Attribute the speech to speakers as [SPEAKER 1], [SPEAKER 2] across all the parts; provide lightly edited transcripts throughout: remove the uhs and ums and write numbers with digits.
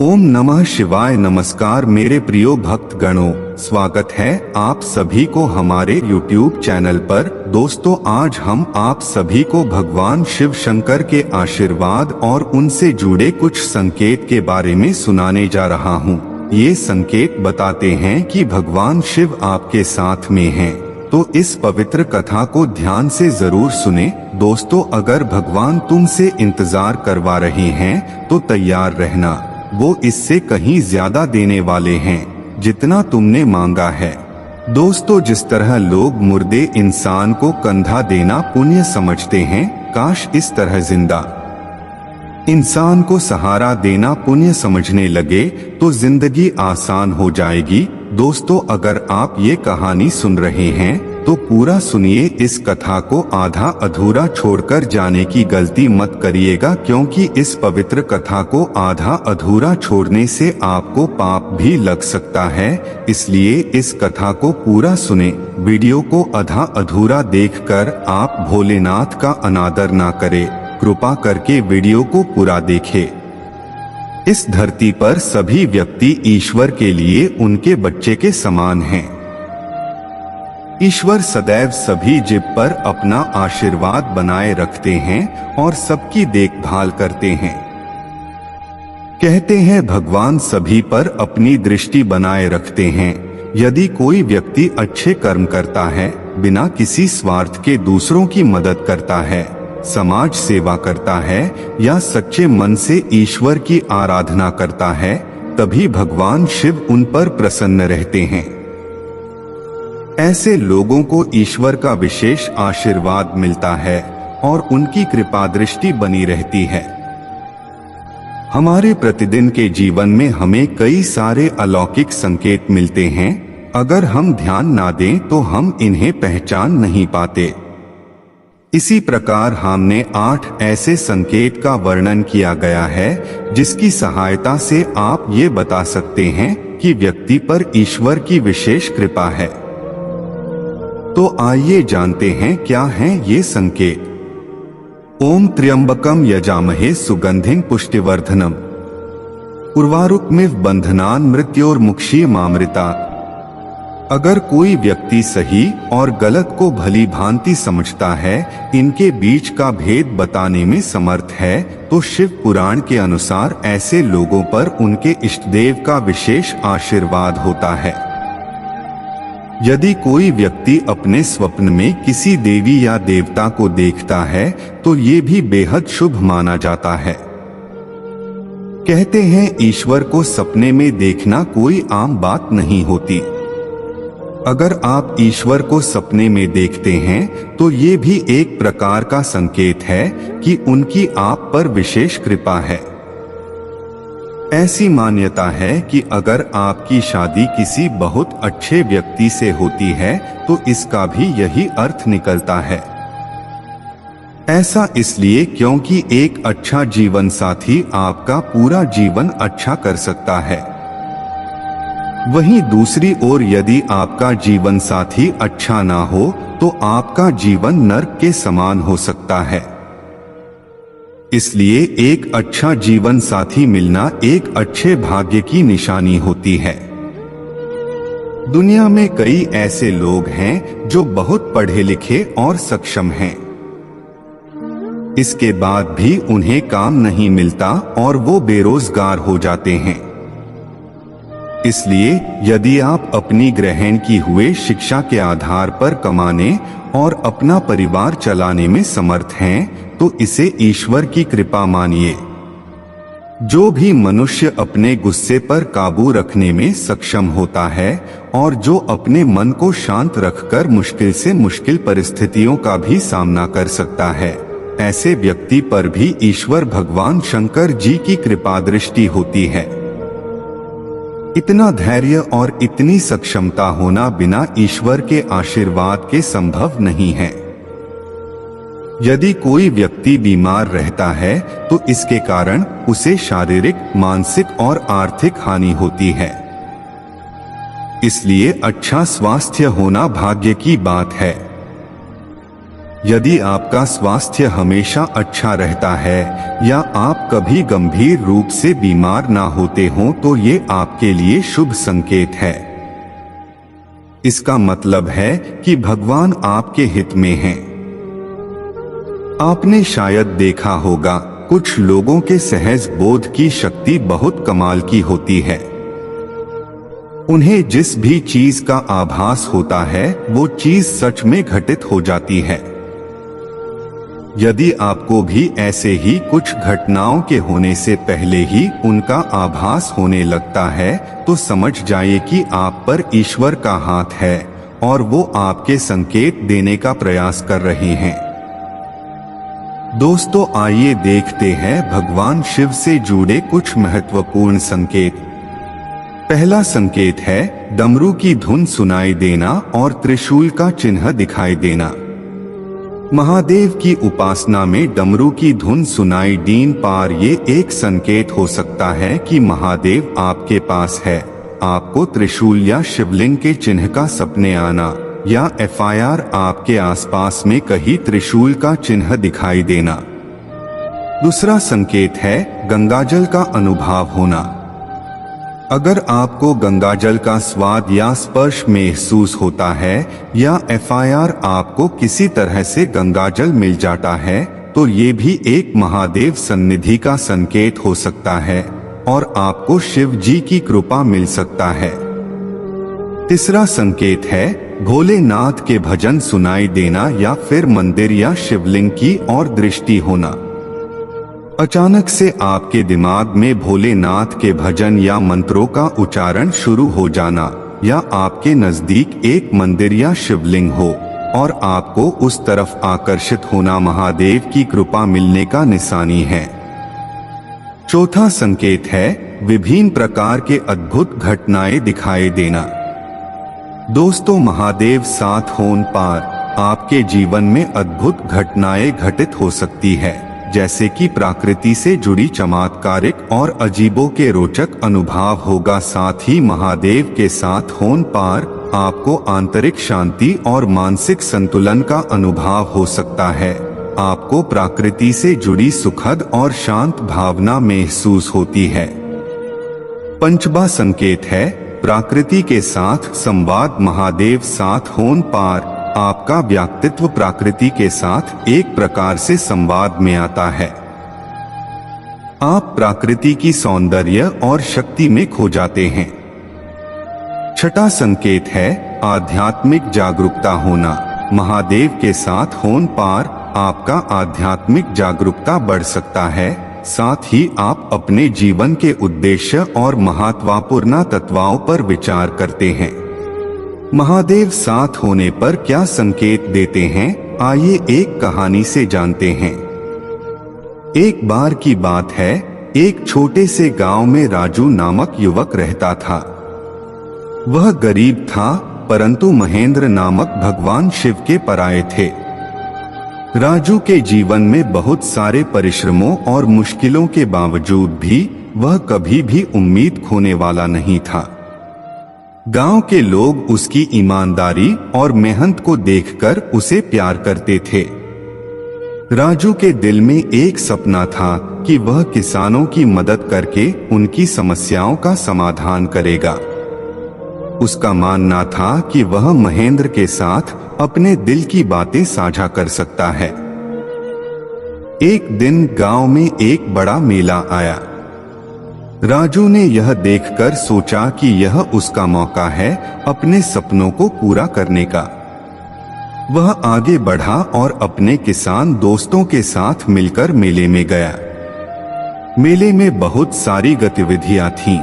[SPEAKER 1] ओम नमः शिवाय। नमस्कार मेरे प्रियो भक्त गणों, स्वागत है आप सभी को हमारे YouTube चैनल पर। दोस्तों, आज हम आप सभी को भगवान शिव शंकर के आशीर्वाद और उनसे जुड़े कुछ संकेत के बारे में सुनाने जा रहा हूँ। ये संकेत बताते हैं कि भगवान शिव आपके साथ में हैं। तो इस पवित्र कथा को ध्यान से जरूर सुने। दोस्तों, अगर भगवान तुमसे इंतजार करवा रहे हैं तो तैयार रहना, वो इससे कहीं ज्यादा देने वाले हैं जितना तुमने मांगा है। दोस्तों, जिस तरह लोग मुर्दे इंसान को कंधा देना पुण्य समझते हैं, काश इस तरह जिंदा इंसान को सहारा देना पुण्य समझने लगे तो जिंदगी आसान हो जाएगी। दोस्तों, अगर आप ये कहानी सुन रहे हैं तो पूरा सुनिए। इस कथा को आधा अधूरा छोड़कर जाने की गलती मत करिएगा, क्योंकि इस पवित्र कथा को आधा अधूरा छोड़ने से आपको पाप भी लग सकता है। इसलिए इस कथा को पूरा सुने। वीडियो को आधा अधूरा देखकर आप भोलेनाथ का अनादर ना करें। कृपा करके वीडियो को पूरा देखें। इस धरती पर सभी व्यक्ति ईश्वर के लिए उनके बच्चे के समान हैं। ईश्वर सदैव सभी जीव पर अपना आशीर्वाद बनाए रखते हैं और सबकी देखभाल करते हैं। कहते हैं भगवान सभी पर अपनी दृष्टि बनाए रखते हैं। यदि कोई व्यक्ति अच्छे कर्म करता है, बिना किसी स्वार्थ के दूसरों की मदद करता है, समाज सेवा करता है या सच्चे मन से ईश्वर की आराधना करता है, तभी भगवान शिव उन पर प्रसन्न रहते हैं। ऐसे लोगों को ईश्वर का विशेष आशीर्वाद मिलता है और उनकी कृपा दृष्टि बनी रहती है। हमारे प्रतिदिन के जीवन में हमें कई सारे अलौकिक संकेत मिलते हैं। अगर हम ध्यान ना दें तो हम इन्हें पहचान नहीं पाते। इसी प्रकार हमने 8 ऐसे संकेत का वर्णन किया गया है जिसकी सहायता से आप ये बता सकते हैं कि व्यक्ति पर ईश्वर की विशेष कृपा है। तो आइए जानते हैं क्या हैं ये संकेत। ओम त्र्यंबकम यजामहे सुगंधिं पुष्टिवर्धनम उर्वारुकमिव बंधनान मृत्योर्मुक्षीयमामृतात्। अगर कोई व्यक्ति सही और गलत को भली भांति समझता है, इनके बीच का भेद बताने में समर्थ है, तो शिव पुराण के अनुसार ऐसे लोगों पर उनके इष्टदेव का विशेष आशीर्वाद होता है। यदि कोई व्यक्ति अपने स्वप्न में किसी देवी या देवता को देखता है तो ये भी बेहद शुभ माना जाता है। कहते हैं ईश्वर को सपने में देखना कोई आम बात नहीं होती। अगर आप ईश्वर को सपने में देखते हैं तो ये भी एक प्रकार का संकेत है कि उनकी आप पर विशेष कृपा है। ऐसी मान्यता है कि अगर आपकी शादी किसी बहुत अच्छे व्यक्ति से होती है तो इसका भी यही अर्थ निकलता है। ऐसा इसलिए क्योंकि एक अच्छा जीवन साथी आपका पूरा जीवन अच्छा कर सकता है। वहीं दूसरी ओर यदि आपका जीवन साथी अच्छा ना हो तो आपका जीवन नर्क के समान हो सकता है। इसलिए एक अच्छा जीवन साथी मिलना एक अच्छे भाग्य की निशानी होती है। दुनिया में कई ऐसे लोग हैं जो बहुत पढ़े लिखे और सक्षम हैं। इसके बाद भी उन्हें काम नहीं मिलता और वो बेरोजगार हो जाते हैं। इसलिए यदि आप अपनी ग्रहण की हुए शिक्षा के आधार पर कमाने और अपना परिवार चलाने में समर्थ हैं, तो इसे ईश्वर की कृपा मानिए। जो भी मनुष्य अपने गुस्से पर काबू रखने में सक्षम होता है और जो अपने मन को शांत रखकर मुश्किल से मुश्किल परिस्थितियों का भी सामना कर सकता है, ऐसे व्यक्ति पर भी ईश्वर भगवान शंकर जी की कृपा दृष्टि होती है। इतना धैर्य और इतनी सक्षमता होना बिना ईश्वर के आशीर्वाद के संभव नहीं है। यदि कोई व्यक्ति बीमार रहता है तो इसके कारण उसे शारीरिक, मानसिक और आर्थिक हानि होती है। इसलिए अच्छा स्वास्थ्य होना भाग्य की बात है। यदि आपका स्वास्थ्य हमेशा अच्छा रहता है या आप कभी गंभीर रूप से बीमार ना होते हो तो ये आपके लिए शुभ संकेत है। इसका मतलब है कि भगवान आपके हित में हैं। आपने शायद देखा होगा, कुछ लोगों के सहज बोध की शक्ति बहुत कमाल की होती है। उन्हें जिस भी चीज का आभास होता है वो चीज सच में घटित हो जाती है। यदि आपको भी ऐसे ही कुछ घटनाओं के होने से पहले ही उनका आभास होने लगता है तो समझ जाइए कि आप पर ईश्वर का हाथ है और वो आपके संकेत देने का प्रयास कर रहे हैं। दोस्तों, आइए देखते हैं भगवान शिव से जुड़े कुछ महत्वपूर्ण संकेत। पहला संकेत है डमरू की धुन सुनाई देना और त्रिशूल का चिन्ह दिखाई देना। महादेव की उपासना में डमरू की धुन सुनाई देने पर ये एक संकेत हो सकता है कि महादेव आपके पास है। आपको त्रिशूल या शिवलिंग के चिन्ह का सपने आना या FIR आपके आसपास में कहीं त्रिशूल का चिन्ह दिखाई देना। दूसरा संकेत है गंगाजल का अनुभव होना। अगर आपको गंगाजल का स्वाद या स्पर्श महसूस होता है या FIR आपको किसी तरह से गंगाजल मिल जाता है तो ये भी एक महादेव सन्निधि का संकेत हो सकता है और आपको शिव जी की कृपा मिल सकता है। तीसरा संकेत है भोलेनाथ के भजन सुनाई देना या फिर मंदिर या शिवलिंग की ओर दृष्टि होना। अचानक से आपके दिमाग में भोलेनाथ के भजन या मंत्रों का उच्चारण शुरू हो जाना या आपके नजदीक एक मंदिर या शिवलिंग हो और आपको उस तरफ आकर्षित होना महादेव की कृपा मिलने का निशानी है। चौथा संकेत है विभिन्न प्रकार के अद्भुत घटनाएं दिखाई देना। दोस्तों, महादेव साथ होने पर आपके जीवन में अद्भुत घटनाएं घटित हो सकती है, जैसे कि प्रकृति से जुड़ी चमत्कारिक और अजीबों के रोचक अनुभव होगा। साथ ही महादेव के साथ होने पर आपको आंतरिक शांति और मानसिक संतुलन का अनुभव हो सकता है। आपको प्रकृति से जुड़ी सुखद और शांत भावना महसूस होती है। पंचवा संकेत है प्रकृति के साथ संवाद। महादेव साथ होने पर आपका व्यक्तित्व प्रकृति के साथ एक प्रकार से संवाद में आता है। आप प्रकृति की सौंदर्य और शक्ति में खो जाते हैं। छठा संकेत है आध्यात्मिक जागरूकता होना। महादेव के साथ होने पर आपका आध्यात्मिक जागरूकता बढ़ सकता है। साथ ही आप अपने जीवन के उद्देश्य और महत्वपूर्ण तत्वों पर विचार करते हैं। महादेव साथ होने पर क्या संकेत देते हैं, आइए एक कहानी से जानते हैं। एक बार की बात है, एक छोटे से गांव में राजू नामक युवक रहता था। वह गरीब था, परंतु महेंद्र नामक भगवान शिव के पराये थे। राजू के जीवन में बहुत सारे परिश्रमों और मुश्किलों के बावजूद भी वह कभी भी उम्मीद खोने वाला नहीं था। गांव के लोग उसकी ईमानदारी और मेहनत को देखकर उसे प्यार करते थे। राजू के दिल में एक सपना था कि वह किसानों की मदद करके उनकी समस्याओं का समाधान करेगा। उसका मानना था कि वह महेंद्र के साथ अपने दिल की बातें साझा कर सकता है। एक दिन गांव में एक बड़ा मेला आया। राजू ने यह देखकर सोचा कि यह उसका मौका है अपने सपनों को पूरा करने का। वह आगे बढ़ा और अपने किसान दोस्तों के साथ मिलकर मेले में गया। मेले में बहुत सारी गतिविधियां थीं।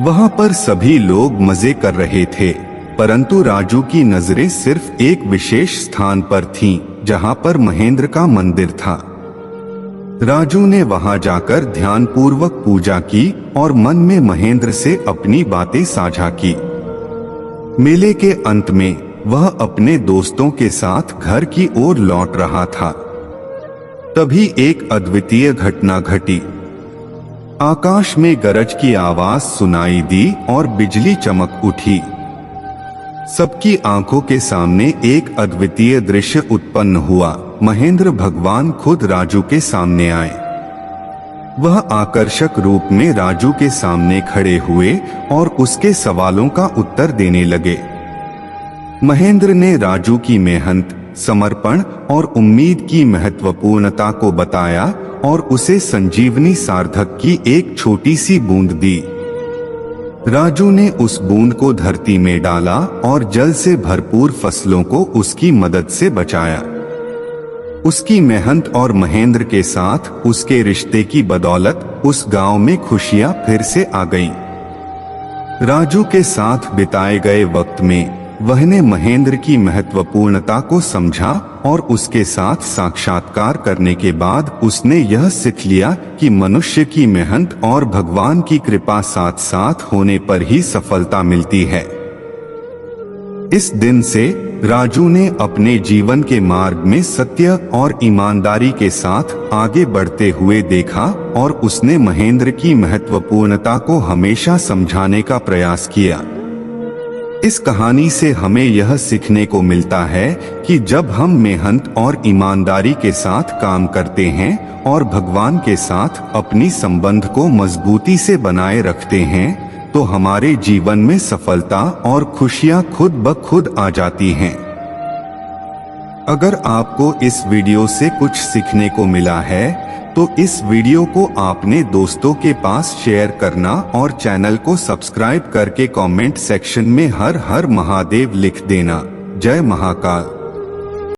[SPEAKER 1] वहां पर सभी लोग मजे कर रहे थे, परंतु राजू की नजरें सिर्फ एक विशेष स्थान पर थीं, जहां पर महेंद्र का मंदिर था। राजू ने वहां जाकर ध्यानपूर्वक पूजा की और मन में महेंद्र से अपनी बातें साझा की। मेले के अंत में वह अपने दोस्तों के साथ घर की ओर लौट रहा था। तभी एक अद्वितीय घटना घटी। आकाश में गरज की आवाज सुनाई दी और बिजली चमक उठी। सबकी आंखों के सामने एक अद्वितीय दृश्य उत्पन्न हुआ। महेंद्र भगवान खुद राजू के सामने आए। वह आकर्षक रूप में राजू के सामने खड़े हुए और उसके सवालों का उत्तर देने लगे। महेंद्र ने राजू की मेहनत, समर्पण और उम्मीद की महत्वपूर्णता को बताया और उसे संजीवनी सार्थक की एक छोटी सी बूंद दी। राजू ने उस बूंद को धरती में डाला और जल से भरपूर फसलों को उसकी मदद से बचाया। उसकी मेहनत और महेंद्र के साथ उसके रिश्ते की बदौलत उस गांव में खुशियां फिर से आ गईं। राजू के साथ बिताए गए वक्त में वह ने महेंद्र की महत्वपूर्णता को समझा और उसके साथ साक्षात्कार करने के बाद उसने यह सीख लिया कि मनुष्य की मेहनत और भगवान की कृपा साथ साथ होने पर ही सफलता मिलती है। इस दिन से राजू ने अपने जीवन के मार्ग में सत्य और ईमानदारी के साथ आगे बढ़ते हुए देखा और उसने महेंद्र की महत्वपूर्णता को हमेशा समझाने का प्रयास किया। इस कहानी से हमें यह सीखने को मिलता है कि जब हम मेहनत और ईमानदारी के साथ काम करते हैं और भगवान के साथ अपनी संबंध को मजबूती से बनाए रखते हैं तो हमारे जीवन में सफलता और खुशियां खुद ब खुद आ जाती हैं। अगर आपको इस वीडियो से कुछ सीखने को मिला है तो इस वीडियो को आपने दोस्तों के पास शेयर करना और चैनल को सब्सक्राइब करके कमेंट सेक्शन में हर हर महादेव लिख देना। जय महाकाल।